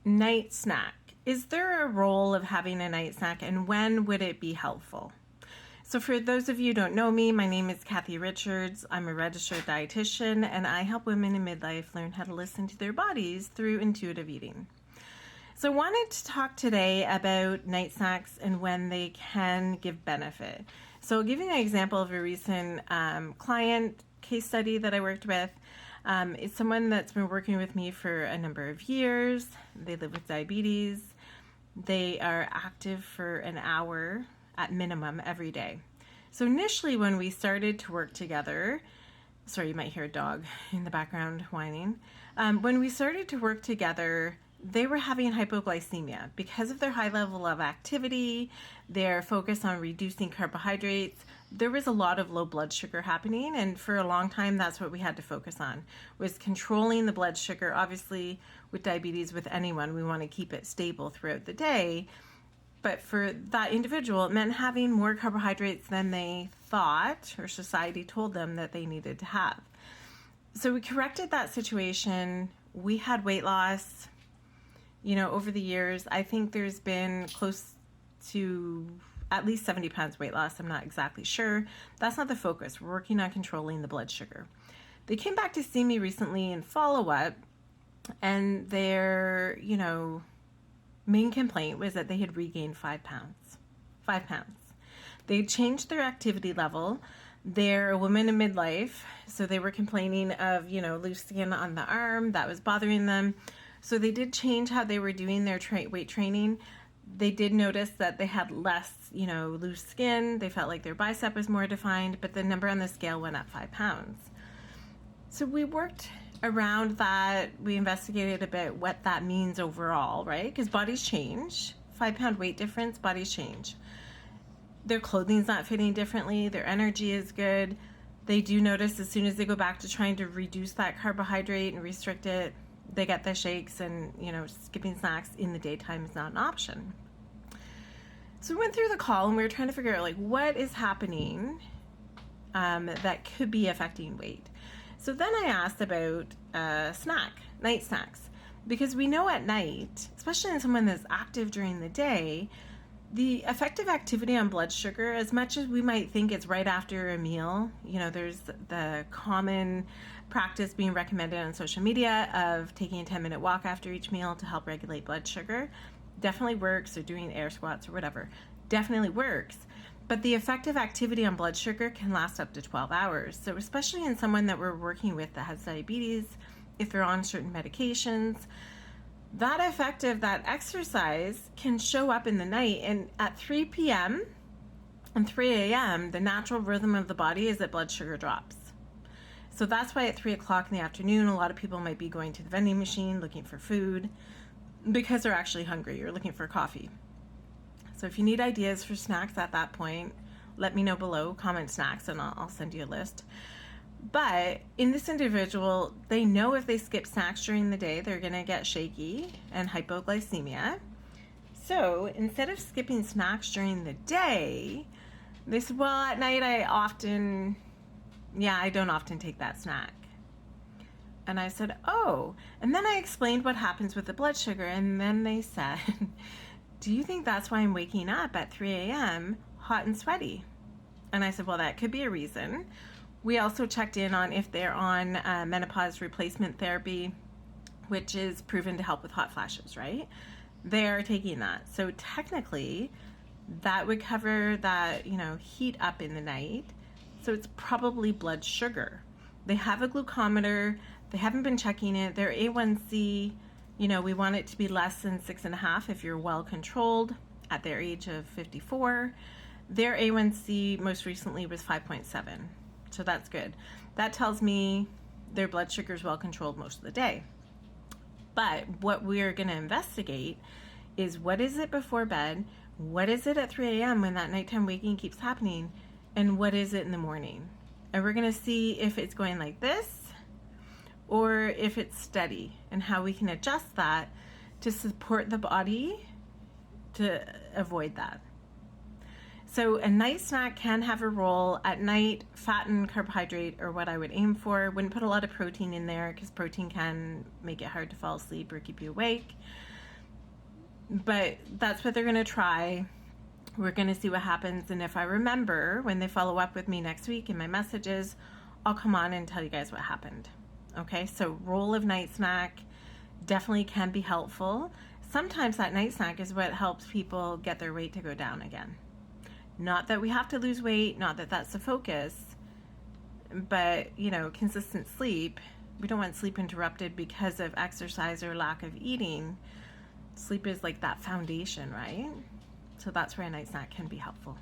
Night snack. Is there a role of having a night snack, and when would it be helpful? So for those of you who don't know me, my name is Kathy Richards. I'm a registered dietitian, and I help women in midlife learn how to listen to their bodies through intuitive eating. So I wanted to talk today about night snacks and when they can give benefit. So I'll give you an example of a recent client case study that I worked with. It's someone that's been working with me for a number of years. They live with diabetes. They are active for an hour at minimum every day. So initially when we started to work together, sorry, you might hear a dog in the background whining. When we started to work together, they were having hypoglycemia because of their high level of activity, their focus on reducing carbohydrates. There was a lot of low blood sugar happening, and for a long time that's what we had to focus on, was controlling the blood sugar. Obviously with diabetes, with anyone, we want to keep it stable throughout the day, but for that individual it meant having more carbohydrates than they thought or society told them that they needed to have. So we corrected that situation. We had weight loss. Over the years, I think there's been close to at least 70 pounds weight loss. I'm not exactly sure. That's not the focus. We're working on controlling the blood sugar. They came back to see me recently in follow-up, and their, main complaint was that they had regained 5 pounds. 5 pounds. They changed their activity level. They're a woman in midlife, so they were complaining of, loose skin on the arm. That was bothering them. So they did change how they were doing their weight training. They did notice that they had less, loose skin. They felt like their bicep was more defined, but the number on the scale went up 5 pounds. So we worked around that. We investigated a bit what that means overall, right? Because bodies change. 5 pound weight difference, bodies change. Their clothing's not fitting differently. Their energy is good. They do notice as soon as they go back to trying to reduce that carbohydrate and restrict it, they get the shakes, and skipping snacks in the daytime is not an option. So we went through the call and we were trying to figure out what is happening that could be affecting weight. So then I asked about night snacks, because we know at night, especially in someone that's active during the day, the effective activity on blood sugar, as much as we might think it's right after a meal, there's the common practice being recommended on social media of taking a 10-minute walk after each meal to help regulate blood sugar. Definitely works, or doing air squats or whatever. Definitely works. But the effective activity on blood sugar can last up to 12 hours. So especially in someone that we're working with that has diabetes, if they're on certain medications, that exercise can show up in the night. And at 3 p.m. and 3 a.m., the natural rhythm of the body is that blood sugar drops. So that's why at 3 o'clock in the afternoon, a lot of people might be going to the vending machine looking for food because they're actually hungry or looking for coffee. So if you need ideas for snacks at that point, let me know below, comment snacks, and I'll send you a list. But in this individual, they know if they skip snacks during the day, they're going to get shaky and hypoglycemia. So instead of skipping snacks during the day, they said, well, at night I don't often take that snack. And I said, oh. And then I explained what happens with the blood sugar. And then they said, do you think that's why I'm waking up at 3 a.m. hot and sweaty? And I said, well, that could be a reason. We also checked in on if they're on menopause replacement therapy, which is proven to help with hot flashes, right? They're taking that. So technically, that would cover that, heat up in the night. So it's probably blood sugar. They have a glucometer. They haven't been checking it. Their A1C, we want it to be less than 6.5 if you're well controlled at their age of 54. Their A1C most recently was 5.7. So that's good. That tells me their blood sugar is well controlled most of the day. But what we're going to investigate is, what is it before bed? What is it at 3 a.m. when that nighttime waking keeps happening? And what is it in the morning? And we're going to see if it's going like this or if it's steady, and how we can adjust that to support the body to avoid that. So a night snack can have a role. At night, fat and carbohydrate are what I would aim for. Wouldn't put a lot of protein in there because protein can make it hard to fall asleep or keep you awake. But that's what they're going to try. We're going to see what happens. And if I remember when they follow up with me next week in my messages, I'll come on and tell you guys what happened. Okay, so roll of night snack definitely can be helpful. Sometimes that night snack is what helps people get their weight to go down again. Not that we have to lose weight, not that that's the focus, but consistent sleep. We don't want sleep interrupted because of exercise or lack of eating. Sleep is like that foundation, right? So that's where a night snack can be helpful.